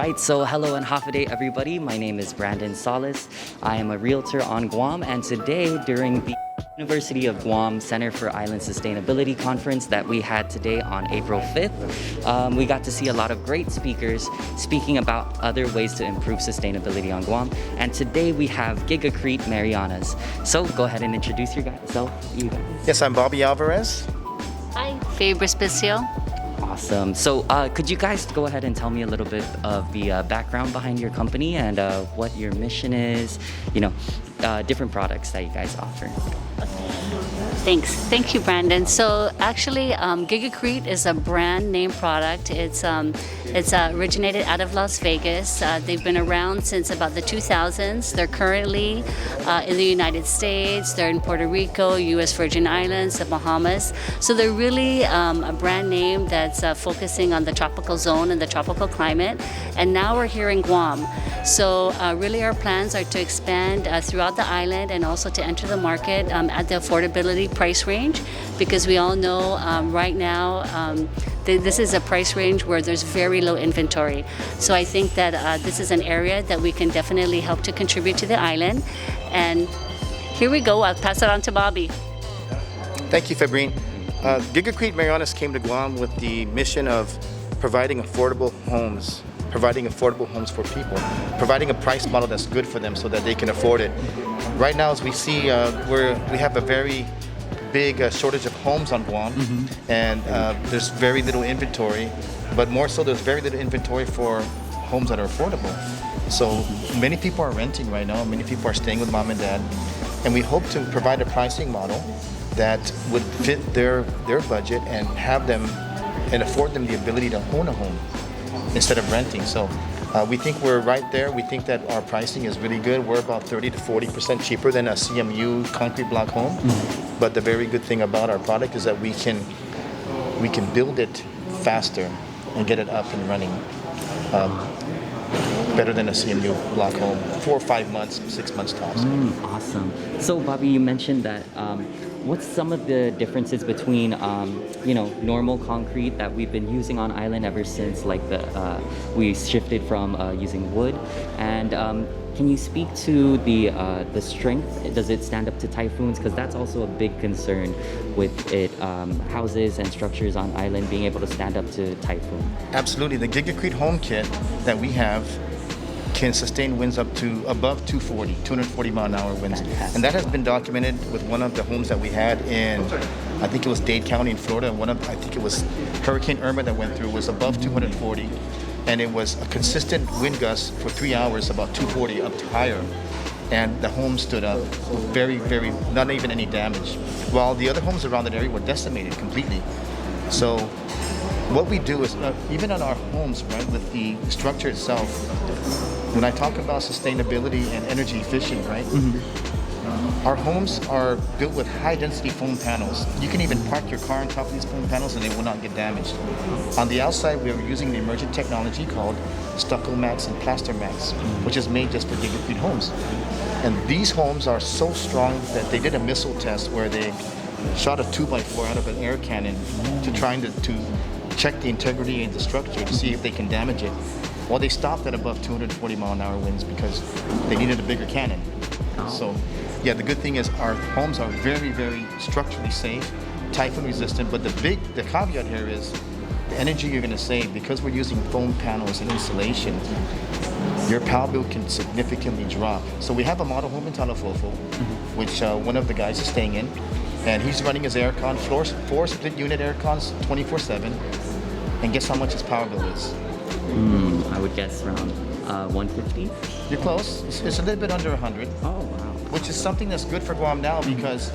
right, so hello and half a day, everybody. My name is Brandon Salas. I am a realtor on Guam, and today during the University of Guam Center for Island Sustainability Conference that we had today on April 5th, we got to see a lot of great speakers speaking about other ways to improve sustainability on Guam. And today we have GigaCrete Marianas. So go ahead and introduce yourself, you guys. Yes, I'm Bobby Alvarez. Hi, Fabrienne Respicio. Awesome. So could you guys go ahead and tell me a little bit of the background behind your company and what your mission is, different products that you guys offer? Thanks. Thank you, Brandon. So actually, GigaCrete is a brand name product. It's originated out of Las Vegas. They've been around since about the 2000s. They're currently in the United States. They're in Puerto Rico, U.S. Virgin Islands, the Bahamas. So they're really a brand name that's focusing on the tropical zone and the tropical climate. And now we're here in Guam. So really our plans are to expand throughout the island and also to enter the market at the affordability price range, because we all know right now this is a price range where there's very low inventory. So I think that this is an area that we can definitely help to contribute to the island. And here we go. I'll pass it on to Bobby. Thank you, Fabrienne. GigaCrete Marianas came to Guam with the mission of providing affordable homes for people, providing a price model that's good for them so that they can afford it. Right now, as we see, we have a very big shortage of homes on Guam, and there's very little inventory, but more so there's very little inventory for homes that are affordable. So many people are renting right now, many people are staying with mom and dad, and we hope to provide a pricing model that would fit their budget and have them and afford them the ability to own a home instead of renting. So we think we're right there. We think that our pricing is really good. We're about 30 to 40% cheaper than a CMU concrete block home. But the very good thing about our product is that we can build it faster and get it up and running better than a CMU block home. 4 or 5 months, 6 months tops. Awesome. So Bobby, you mentioned that what's some of the differences between normal concrete that we've been using on island ever since we shifted from using wood, and can you speak to the strength? Does it stand up to typhoons? Because that's also a big concern with it, houses and structures on island being able to stand up to typhoon. Absolutely. The GigaCrete home kit that we have can sustain winds up to above 240 mile an hour winds. And that has been documented with one of the homes that we had in, I think it was Dade County in Florida. I think it was Hurricane Irma that went through, was above 240. And it was a consistent wind gust for 3 hours, about 240 up to higher. And the home stood up very, very, not even any damage. While the other homes around that area were decimated completely. So what we do is, even on our homes, right, with the structure itself, when I talk about sustainability and energy efficient, right, our homes are built with high density foam panels. You can even park your car on top of these foam panels and they will not get damaged. On the outside, we are using the emergent technology called Stucco Max and Plaster Max, which is made just for GigaCrete homes. And these homes are so strong that they did a missile test where they shot a 2x4 out of an air cannon to check the integrity of the structure to see if they can damage it. Well, they stopped at above 240 mile an hour winds because they needed a bigger cannon. So, yeah, the good thing is our homes are very, very structurally safe, typhoon resistant, but the caveat here is the energy you're going to save, because we're using foam panels and insulation, your power bill can significantly drop. So we have a model home in Talafofo, which one of the guys is staying in, and he's running his aircon, four split unit aircons 24/7, and guess how much his power bill is? I would guess around 150. You're close. It's a little bit under 100. Oh, wow. Which is something that's good for Guam now, because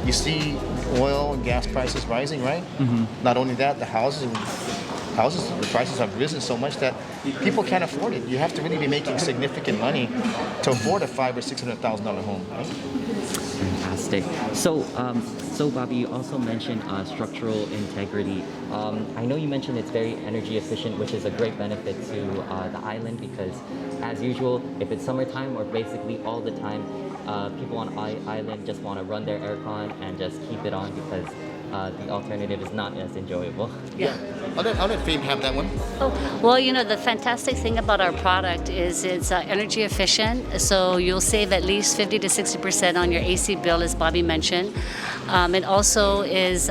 you see oil and gas prices rising, right? Not only that, the prices have risen so much that people can't afford it. You have to really be making significant money to afford a $500,000 or $600,000 home, right? Fantastic. So Bobby, you also mentioned structural integrity. I know you mentioned it's very energy efficient, which is a great benefit to the island, because as usual, if it's summertime or basically all the time, people on island just want to run their aircon and just keep it on because the alternative is not as enjoyable. Yeah. I'll let Fabe have that one. Oh, well, you know, the fantastic thing about our product is it's energy efficient. So you'll save at least 50 to 60% on your AC bill, as Bobby mentioned. It also is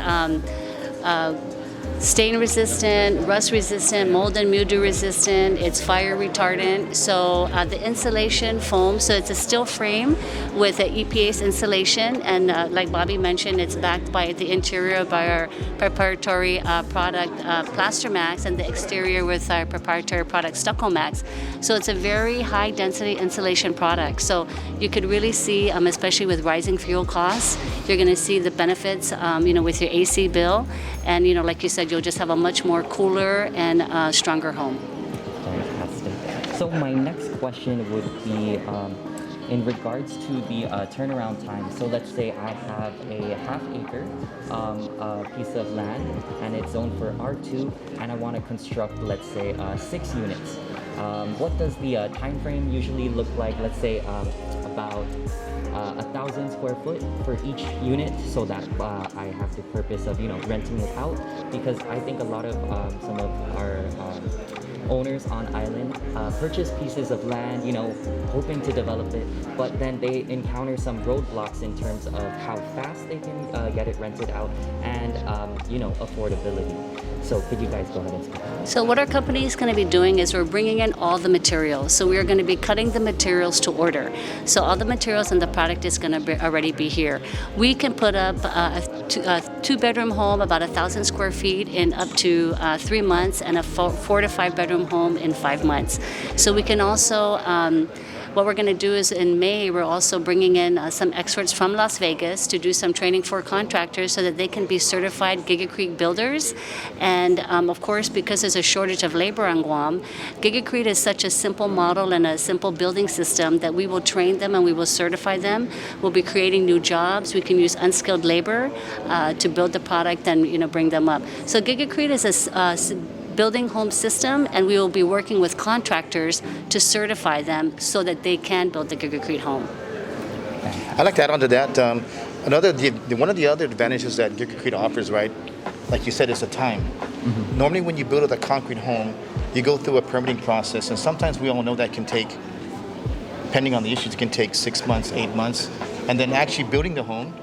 stain resistant, rust resistant, mold and mildew resistant. It's fire retardant. So the insulation foam, so it's a steel frame with an EPA's insulation, and like Bobby mentioned, it's backed by the interior by our proprietary product Plaster Max, and the exterior with our proprietary product Stucco Max. So it's a very high density insulation product. So you could really see, especially with rising fuel costs, you're going to see the benefits, with your AC bill, and like you said, you'll just have a much more cooler and stronger home. Fantastic. So my next question would be in regards to the turnaround time. So let's say I have a half-acre piece of land, and it's zoned for R2, and I want to construct, let's say, 6 units. What does the time frame usually look like? Let's say about 1,000 square foot for each unit, so that I have the purpose of renting it out, because I think a lot of some of our owners on island purchase pieces of land, hoping to develop it, but then they encounter some roadblocks in terms of how fast they can get it rented out, and affordability. So could you guys go ahead and speak? So what our company is going to be doing is we're bringing in all the materials. So we are going to be cutting the materials to order. So all the materials and the product is going to already be here. We can put up a two-bedroom home, about 1,000 square feet, in up to 3 months, and a 4 to 5 bedroom home in 5 months. So we can also what we're going to do is in May, we're also bringing in some experts from Las Vegas to do some training for contractors so that they can be certified GigaCrete builders. And of course, because there's a shortage of labor on Guam, GigaCrete is such a simple model and a simple building system that we will train them and we will certify them. We'll be creating new jobs. We can use unskilled labor to build the product and bring them up. So GigaCrete is a building home system, and we will be working with contractors to certify them so that they can build the GigaCrete home. I'd like to add on to that. One of the other advantages that GigaCrete offers, right, like you said, is the time. Mm-hmm. Normally when you build a concrete home, you go through a permitting process, and sometimes we all know that can take, depending on the issues, it can take 6 months, 8 months, and then actually building the home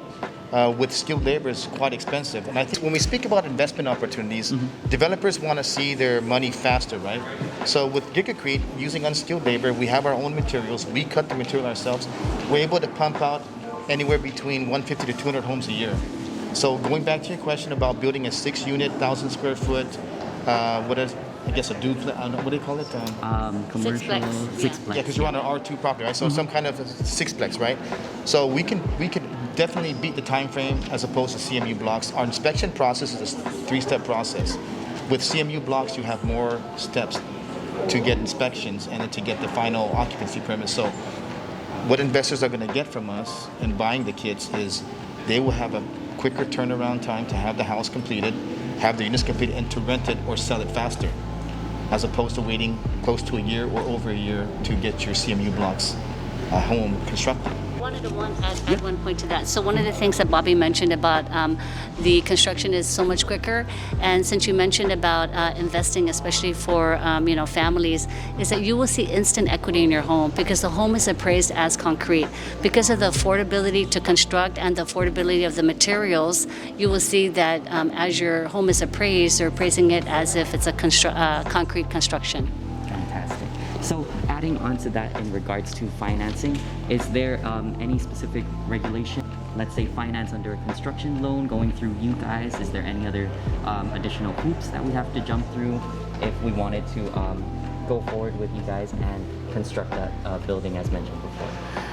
with skilled labor is quite expensive. And I think when we speak about investment opportunities, mm-hmm. developers want to see their money faster, right? So with GigaCrete, using unskilled labor, we have our own materials. We cut the material ourselves. We're able to pump out anywhere between 150 to 200 homes a year. So going back to your question about building a 6-unit, 1,000 square foot, I guess a duplex, what do you call it? Commercial sixplex. Yeah, because you're on an R2 property, right? So mm-hmm. some kind of a sixplex, right? So we could definitely beat the time frame as opposed to CMU blocks. Our inspection process is a 3-step process. With CMU blocks, you have more steps to get inspections and then to get the final occupancy permit. So what investors are going to get from us in buying the kits is they will have a quicker turnaround time to have the house completed, have the units completed, and to rent it or sell it faster, as opposed to waiting close to a year or over a year to get your CMU blocks home constructed. I wanted to add one point to that. So one of the things that Bobby mentioned about the construction is so much quicker, and since you mentioned about investing, especially for families, is that you will see instant equity in your home because the home is appraised as concrete. Because of the affordability to construct and the affordability of the materials, you will see that as your home is appraised, they're appraising it as if it's a concrete construction. Fantastic. So adding on to that in regards to financing, is there any specific regulation, let's say finance under a construction loan going through you guys? Is there any other additional hoops that we have to jump through if we wanted to go forward with you guys and construct that building as mentioned before?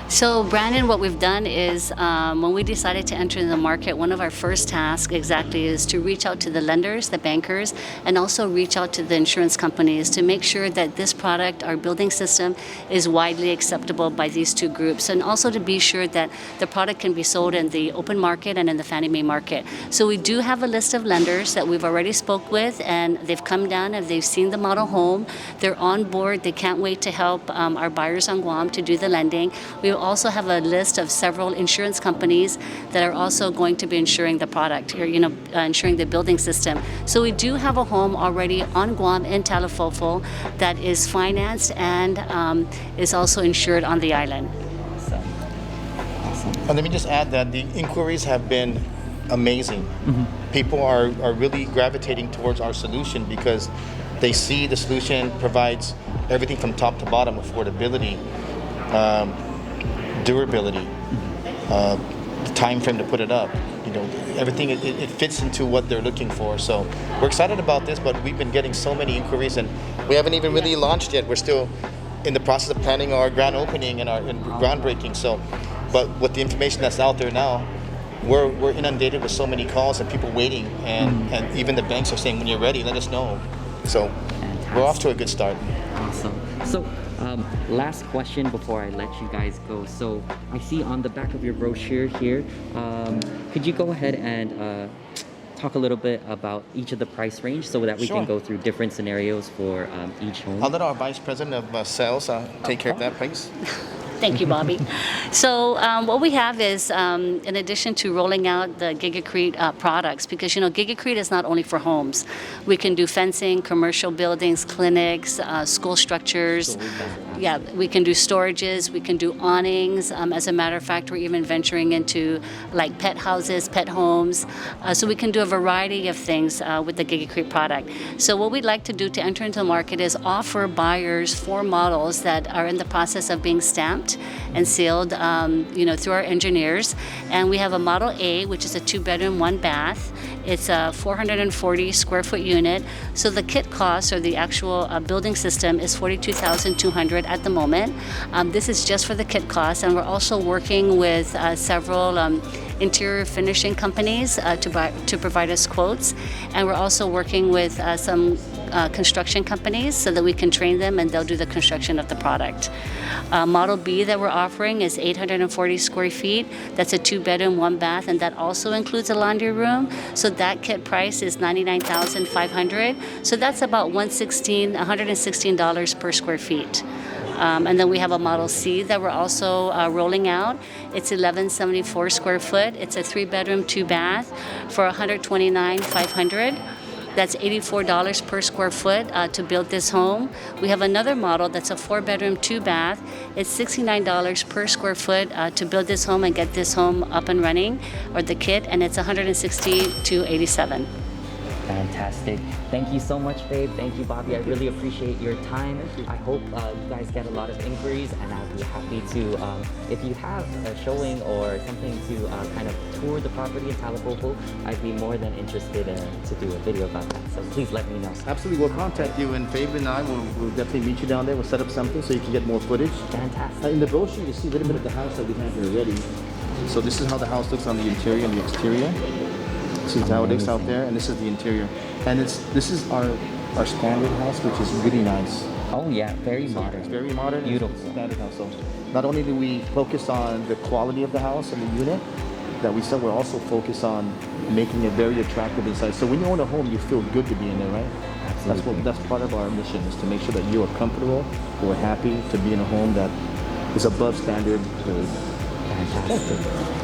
So Brandon, what we've done is when we decided to enter the market, one of our first tasks exactly is to reach out to the lenders, the bankers, and also reach out to the insurance companies to make sure that this product, our building system, is widely acceptable by these two groups, and also to be sure that the product can be sold in the open market and in the Fannie Mae market. So we do have a list of lenders that we've already spoke with, and they've come down and they've seen the model home. They're on board. They can't wait to help our buyers on Guam to do the lending. We also have a list of several insurance companies that are also going to be insuring the product, or insuring the building system. So we do have a home already on Guam in Talafofo that is financed and is also insured on the island. Awesome. Awesome. And let me just add that the inquiries have been amazing. People are really gravitating towards our solution because they see the solution provides everything from top to bottom: affordability, durability, the time frame to put it up. Everything it fits into what they're looking for. So we're excited about this, but we've been getting so many inquiries, and we haven't even really launched yet. We're still in the process of planning our grand opening and our groundbreaking. So, but with the information that's out there now, we're inundated with so many calls and people waiting, and even the banks are saying, when you're ready, let us know. So we're off to a good start. Awesome. So last question before I let you guys go. So I see on the back of your brochure here, could you go ahead and talk a little bit about each of the price range so that we can go through different scenarios for each home? I'll let our Vice President of Sales take care of that, please. Thank you, Bobby. So what we have is, in addition to rolling out the GigaCrete products, because GigaCrete is not only for homes. We can do fencing, commercial buildings, clinics, school structures. Yeah, we can do storages. We can do awnings. As a matter of fact, we're even venturing into like pet houses, pet homes. So we can do a variety of things with the GigaCrete product. So what we'd like to do to enter into the market is offer buyers 4 models that are in the process of being stamped and sealed, through our engineers. And we have a Model A, which is a 2-bedroom, 1-bath. It's a 440 square foot unit. So the kit cost, or the actual building system, is $42,200 at the moment. This is just for the kit cost, and we're also working with several interior finishing companies to provide us quotes, and we're also working with some construction companies so that we can train them and they'll do the construction of the product. Model B that we're offering is 840 square feet. That's a 2-bedroom, 1-bath, and that also includes a laundry room. So that kit price is $99,500. So that's about $116 per square feet. And then we have a Model C that we're also rolling out. It's 1174 square foot. It's a 3-bedroom, 2-bath for $129,500. That's $84 per square foot to build this home. We have another model that's a 4-bedroom, 2-bath. It's $69 per square foot to build this home and get this home up and running, or the kit, and it's $160,287. Fantastic. Thank you so much, babe. Thank you, Bobby. I really appreciate your time. I hope you guys get a lot of inquiries, and I'll be happy to, if you have a showing or something to kind of tour the property in Talafofo, I'd be more than interested to do a video about that. So please let me know. Absolutely. We'll contact you, and Fabienne and I will definitely meet you down there. We'll set up something so you can get more footage. Fantastic. In the brochure, you see a little bit of the house that we have here already. So this is how the house looks on the interior and the exterior. This is how it looks out there, and this is the interior. And this is our standard house, which is really nice. Oh yeah, very modern. It's very modern. Beautiful. It's a standard house. So not only do we focus on the quality of the house and the unit that we sell, we're also focused on making it very attractive inside. So when you own a home, you feel good to be in there, right? Absolutely. That's part of our mission, is to make sure that you are comfortable, you're happy to be in a home that is above standard. Fantastic.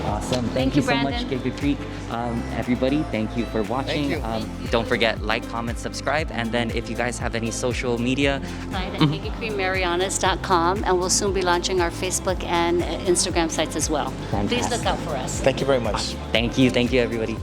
Awesome. Thank you so much, GigaCrete. Everybody, thank you for watching. Don't forget, like, comment, subscribe, and then if you guys have any social media, At GigaCreteMarianas.com, and we'll soon be launching our Facebook and Instagram sites as well. Fantastic. Please look out for us. Thank you very much. Thank you, everybody.